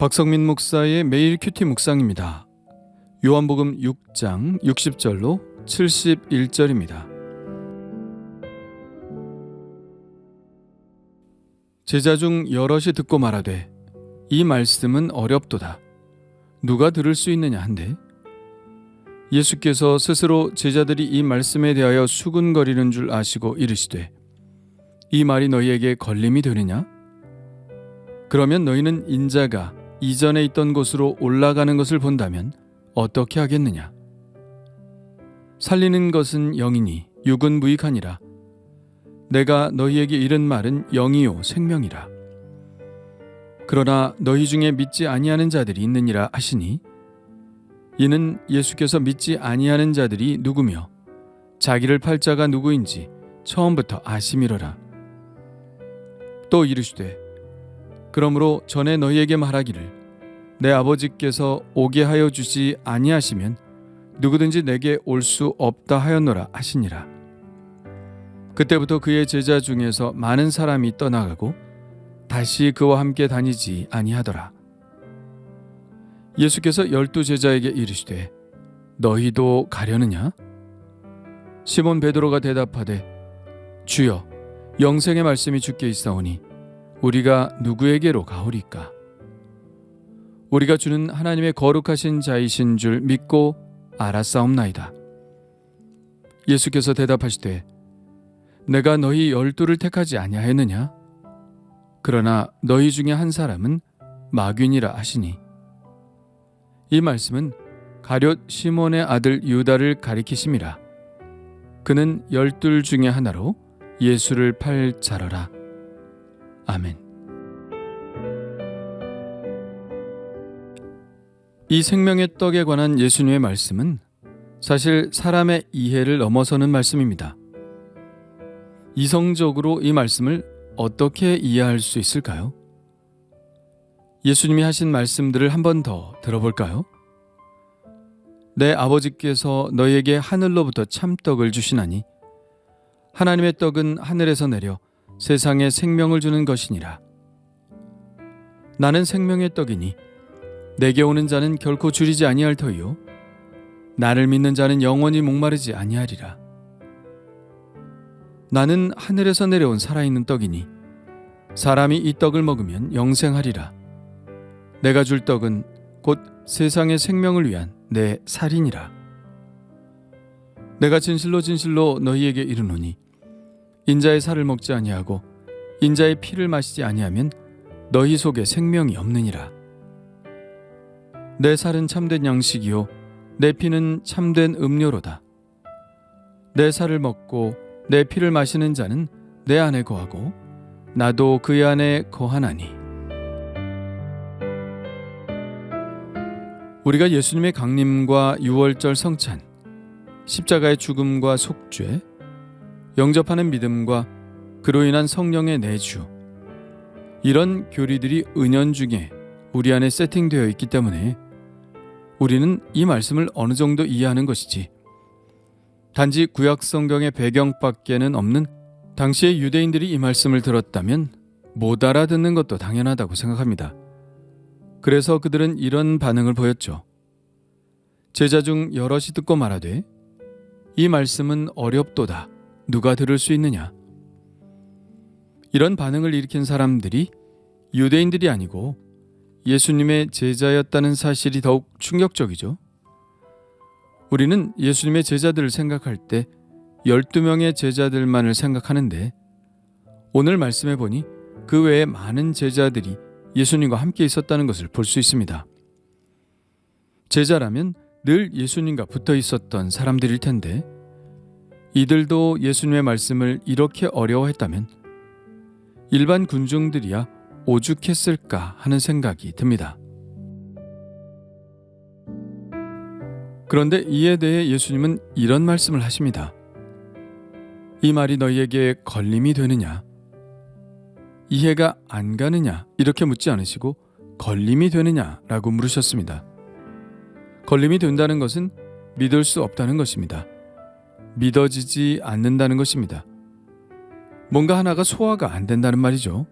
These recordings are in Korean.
박성민 목사의 매일 큐티 묵상입니다. 요한복음 6장 60절로 71절입니다. 제자 중 여럿이 듣고 말하되 이 말씀은 어렵도다. 누가 들을 수 있느냐 한데 예수께서 스스로 제자들이 이 말씀에 대하여 수군거리는 줄 아시고 이르시되 이 말이 너희에게 걸림이 되느냐? 그러면 너희는 인자가 이전에 있던 곳으로 올라가는 것을 본다면 어떻게 하겠느냐? 살리는 것은 영이니 육은 무익하니라. 내가 너희에게 이른 말은 영이요 생명이라. 그러나 너희 중에 믿지 아니하는 자들이 있느니라 하시니 이는 예수께서 믿지 아니하는 자들이 누구며 자기를 팔 자가 누구인지 처음부터 아심이로라. 또 이르시되 그러므로 전에 너희에게 말하기를 내 아버지께서 오게 하여 주지 아니하시면 누구든지 내게 올 수 없다 하였노라 하시니라. 그때부터 그의 제자 중에서 많은 사람이 떠나가고 다시 그와 함께 다니지 아니하더라. 예수께서 12 제자에게 이르시되 너희도 가려느냐? 시몬 베드로가 대답하되 주여 영생의 말씀이 주께 있사오니 우리가 누구에게로 가오리까? 우리가 주는 하나님의 거룩하신 자이신 줄 믿고 알았사옵나이다. 예수께서 대답하시되 내가 너희 12를 택하지 아니하였느냐? 그러나 너희 중에 한 사람은 마귀니라 하시니 이 말씀은 가룟 시몬의 아들 유다를 가리키심이라. 그는 12 중에 하나로 예수를 팔 자러라. 아멘. 이 생명의 떡에 관한 예수님의 말씀은 사실 사람의 이해를 넘어서는 말씀입니다. 이성적으로 이 말씀을 어떻게 이해할 수 있을까요? 예수님이 하신 말씀들을 한 번 더 들어볼까요? 내 아버지께서 너희에게 하늘로부터 참떡을 주시나니 하나님의 떡은 하늘에서 내려 세상에 생명을 주는 것이니라. 나는 생명의 떡이니 내게 오는 자는 결코 줄이지 아니할 터이요 나를 믿는 자는 영원히 목마르지 아니하리라. 나는 하늘에서 내려온 살아있는 떡이니 사람이 이 떡을 먹으면 영생하리라. 내가 줄 떡은 곧 세상의 생명을 위한 내 살이니라. 내가 진실로 진실로 너희에게 이르노니 인자의 살을 먹지 아니하고 인자의 피를 마시지 아니하면 너희 속에 생명이 없느니라. 내 살은 참된 양식이요 내 피는 참된 음료로다. 내 살을 먹고 내 피를 마시는 자는 내 안에 거하고 나도 그의 안에 거하나니. 우리가 예수님의 강림과 유월절 성찬, 십자가의 죽음과 속죄, 영접하는 믿음과 그로 인한 성령의 내주, 이런 교리들이 은연중에 우리 안에 세팅되어 있기 때문에 우리는 이 말씀을 어느 정도 이해하는 것이지 단지 구약 성경의 배경밖에는 없는 당시의 유대인들이 이 말씀을 들었다면 못 알아듣는 것도 당연하다고 생각합니다. 그래서 그들은 이런 반응을 보였죠. 제자 중 여럿이 듣고 말하되 이 말씀은 어렵도다. 누가 들을 수 있느냐? 이런 반응을 일으킨 사람들이 유대인들이 아니고 예수님의 제자였다는 사실이 더욱 충격적이죠. 우리는 예수님의 제자들을 생각할 때 12명의 제자들만을 생각하는데 오늘 말씀해 보니 그 외에 많은 제자들이 예수님과 함께 있었다는 것을 볼 수 있습니다. 제자라면 늘 예수님과 붙어 있었던 사람들일 텐데 이들도 예수님의 말씀을 이렇게 어려워했다면 일반 군중들이야 오죽했을까 하는 생각이 듭니다. 그런데 이에 대해 예수님은 이런 말씀을 하십니다. 이 말이 너희에게 걸림이 되느냐? 이해가 안 가느냐? 이렇게 묻지 않으시고 걸림이 되느냐라고 물으셨습니다. 걸림이 된다는 것은 믿을 수 없다는 것입니다. 믿어지지 않는다는 것입니다. 뭔가 하나가 소화가 안 된다는 말이죠.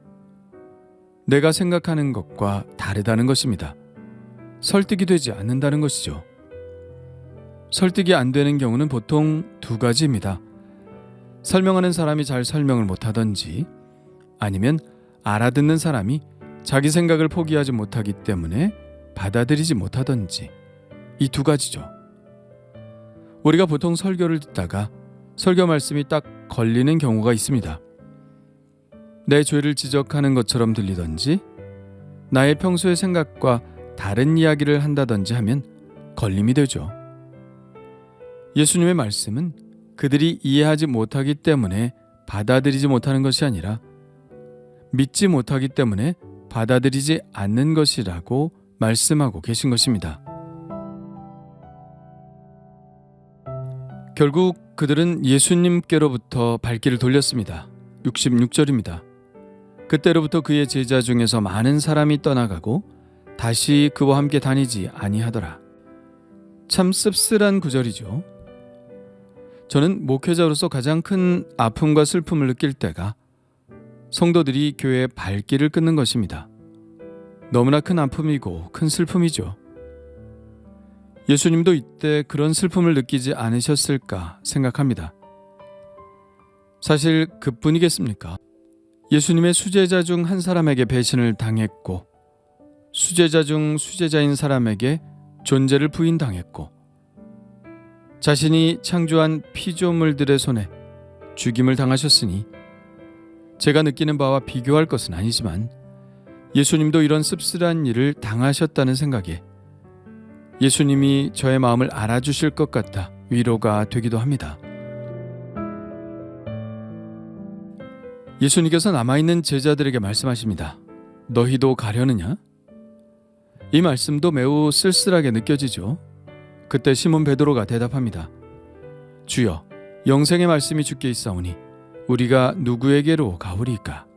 내가 생각하는 것과 다르다는 것입니다. 설득이 되지 않는다는 것이죠. 설득이 안 되는 경우는 보통 두 가지입니다. 설명하는 사람이 잘 설명을 못하든지, 아니면 알아듣는 사람이 자기 생각을 포기하지 못하기 때문에 받아들이지 못하든지, 이 두 가지죠. 우리가 보통 설교를 듣다가 설교 말씀이 딱 걸리는 경우가 있습니다. 내 죄를 지적하는 것처럼 들리든지, 나의 평소의 생각과 다른 이야기를 한다든지 하면 걸림이 되죠. 예수님의 말씀은 그들이 이해하지 못하기 때문에 받아들이지 못하는 것이 아니라 믿지 못하기 때문에 받아들이지 않는 것이라고 말씀하고 계신 것입니다. 결국 그들은 예수님께로부터 발길을 돌렸습니다. 66절입니다. 그때로부터 그의 제자 중에서 많은 사람이 떠나가고 다시 그와 함께 다니지 아니하더라. 참 씁쓸한 구절이죠. 저는 목회자로서 가장 큰 아픔과 슬픔을 느낄 때가 성도들이 교회의 발길을 끊는 것입니다. 너무나 큰 아픔이고 큰 슬픔이죠. 예수님도 이때 그런 슬픔을 느끼지 않으셨을까 생각합니다. 사실 그뿐이겠습니까? 예수님의 수제자 중 한 사람에게 배신을 당했고, 수제자 중 수제자인 사람에게 존재를 부인당했고, 자신이 창조한 피조물들의 손에 죽임을 당하셨으니 제가 느끼는 바와 비교할 것은 아니지만 예수님도 이런 씁쓸한 일을 당하셨다는 생각에 예수님이 저의 마음을 알아주실 것 같아 위로가 되기도 합니다. 예수님께서 남아있는 제자들에게 말씀하십니다. 너희도 가려느냐? 이 말씀도 매우 쓸쓸하게 느껴지죠. 그때 시몬 베드로가 대답합니다. 주여, 영생의 말씀이 주께 있사오니 우리가 누구에게로 가오리이까?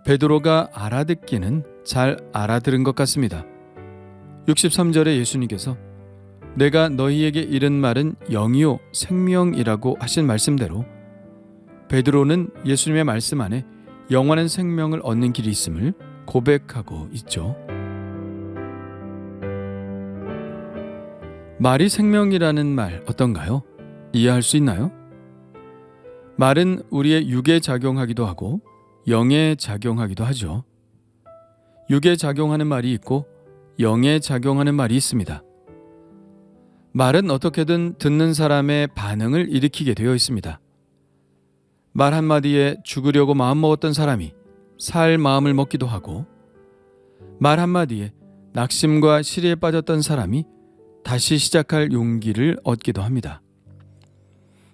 베드로가 알아듣기는 잘 알아들은 것 같습니다. 63절에 예수님께서 내가 너희에게 이른 말은 영이요 생명이라고 하신 말씀대로 베드로는 예수님의 말씀 안에 영원한 생명을 얻는 길이 있음을 고백하고 있죠. 말이 생명이라는 말 어떤가요? 이해할 수 있나요? 말은 우리의 육에 작용하기도 하고 영에 작용하기도 하죠. 육에 작용하는 말이 있고 영에 작용하는 말이 있습니다. 말은 어떻게든 듣는 사람의 반응을 일으키게 되어 있습니다. 말 한마디에 죽으려고 마음먹었던 사람이 살 마음을 먹기도 하고, 말 한마디에 낙심과 시리에 빠졌던 사람이 다시 시작할 용기를 얻기도 합니다.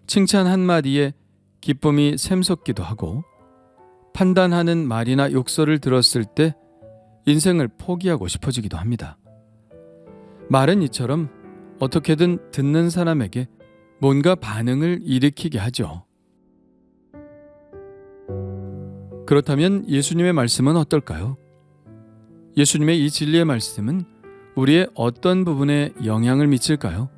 칭찬 한마디에 기쁨이 샘솟기도 하고, 판단하는 말이나 욕설을 들었을 때 인생을 포기하고 싶어지기도 합니다. 말은 이처럼 어떻게든 듣는 사람에게 뭔가 반응을 일으키게 하죠. 그렇다면 예수님의 말씀은 어떨까요? 예수님의 이 진리의 말씀은 우리의 어떤 부분에 영향을 미칠까요?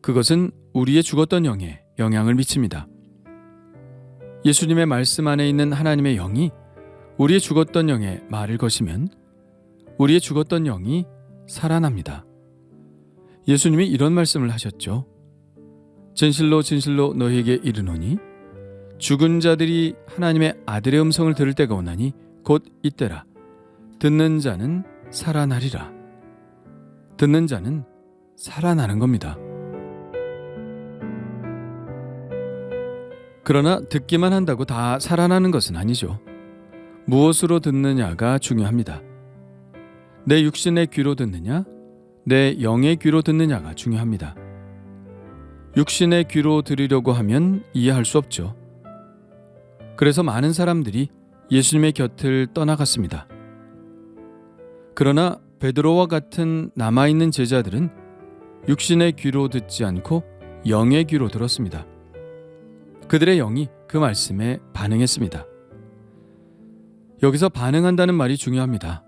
그것은 우리의 죽었던 영에 영향을 미칩니다. 예수님의 말씀 안에 있는 하나님의 영이 우리의 죽었던 영에 말을 거시면 우리의 죽었던 영이 살아납니다. 예수님이 이런 말씀을 하셨죠. 진실로 진실로 너희에게 이르노니 죽은 자들이 하나님의 아들의 음성을 들을 때가 오나니 곧 이때라. 듣는 자는 살아나리라. 듣는 자는 살아나는 겁니다. 그러나 듣기만 한다고 다 살아나는 것은 아니죠. 무엇으로 듣느냐가 중요합니다. 내 육신의 귀로 듣느냐, 내 영의 귀로 듣느냐가 중요합니다. 육신의 귀로 들으려고 하면 이해할 수 없죠. 그래서 많은 사람들이 예수님의 곁을 떠나갔습니다. 그러나 베드로와 같은 남아있는 제자들은 육신의 귀로 듣지 않고 영의 귀로 들었습니다. 그들의 영이 그 말씀에 반응했습니다. 여기서 반응한다는 말이 중요합니다.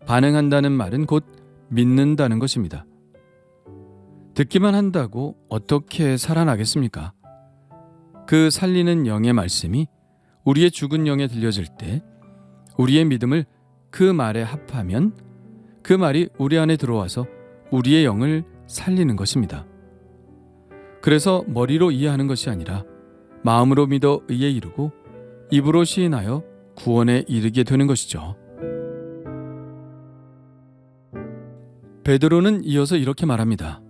반응한다는 말은 곧 믿는다는 것입니다. 듣기만 한다고 어떻게 살아나겠습니까? 그 살리는 영의 말씀이 우리의 죽은 영에 들려질 때 우리의 믿음을 그 말에 합하면 그 말이 우리 안에 들어와서 우리의 영을 살리는 것입니다. 그래서 머리로 이해하는 것이 아니라 마음으로 믿어 의에 이르고 입으로 시인하여 구원에 이르게 되는 것이죠. 베드로는 이어서 이렇게 말합니다.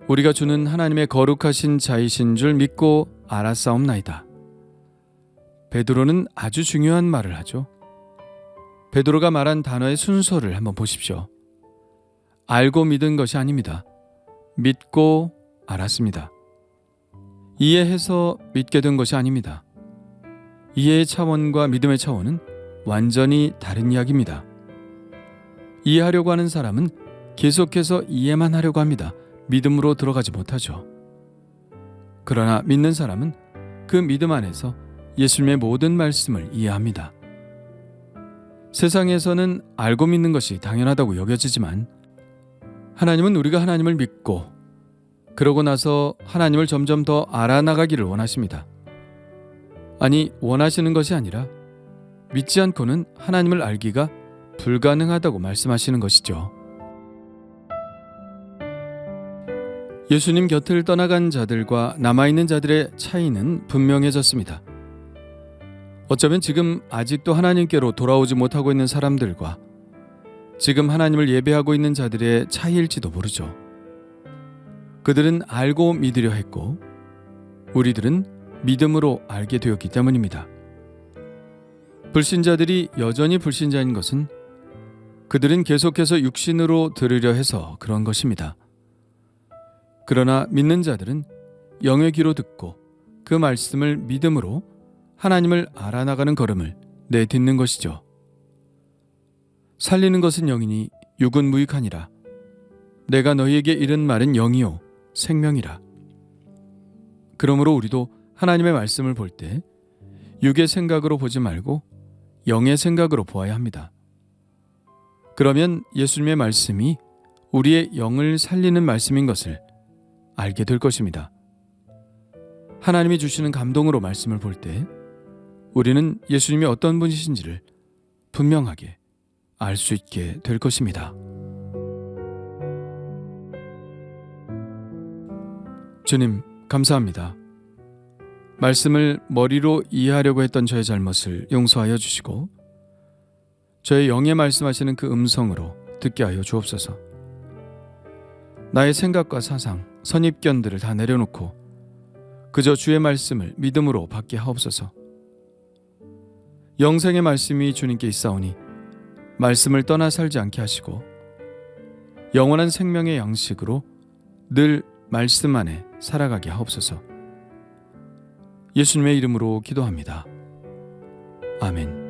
우리가 주는 하나님의 거룩하신 자이신 줄 믿고 알았사옵나이다. 베드로는 아주 중요한 말을 하죠. 베드로가 말한 단어의 순서를 한번 보십시오. 알고 믿은 것이 아닙니다. 믿고 알았습니다. 이해해서 믿게 된 것이 아닙니다. 이해의 차원과 믿음의 차원은 완전히 다른 이야기입니다. 이해하려고 하는 사람은 계속해서 이해만 하려고 합니다. 믿음으로 들어가지 못하죠. 그러나 믿는 사람은 그 믿음 안에서 예수님의 모든 말씀을 이해합니다. 세상에서는 알고 믿는 것이 당연하다고 여겨지지만 하나님은 우리가 하나님을 믿고 그러고 나서 하나님을 점점 더 알아나가기를 원하십니다. 아니, 원하시는 것이 아니라 믿지 않고는 하나님을 알기가 불가능하다고 말씀하시는 것이죠. 예수님 곁을 떠나간 자들과 남아있는 자들의 차이는 분명해졌습니다. 어쩌면 지금 아직도 하나님께로 돌아오지 못하고 있는 사람들과 지금 하나님을 예배하고 있는 자들의 차이일지도 모르죠. 그들은 알고 믿으려 했고 우리들은 믿음으로 알게 되었기 때문입니다. 불신자들이 여전히 불신자인 것은 그들은 계속해서 육신으로 들으려 해서 그런 것입니다. 그러나 믿는 자들은 영의 귀로 듣고 그 말씀을 믿음으로 하나님을 알아나가는 걸음을 내딛는 것이죠. 살리는 것은 영이니 육은 무익하니라. 내가 너희에게 이른 말은 영이요 생명이라. 그러므로 우리도 하나님의 말씀을 볼 때 육의 생각으로 보지 말고 영의 생각으로 보아야 합니다. 그러면 예수님의 말씀이 우리의 영을 살리는 말씀인 것을 알게 될 것입니다. 하나님이 주시는 감동으로 말씀을 볼 때 우리는 예수님이 어떤 분이신지를 분명하게 알 수 있게 될 것입니다. 주님, 감사합니다. 말씀을 머리로 이해하려고 했던 저의 잘못을 용서하여 주시고 저의 영에 말씀하시는 그 음성으로 듣게 하여 주옵소서. 나의 생각과 사상, 선입견들을 다 내려놓고 그저 주의 말씀을 믿음으로 받게 하옵소서. 영생의 말씀이 주님께 있사오니 말씀을 떠나 살지 않게 하시고 영원한 생명의 양식으로 늘 말씀 안에 살아가게 하옵소서. 예수님의 이름으로 기도합니다. 아멘.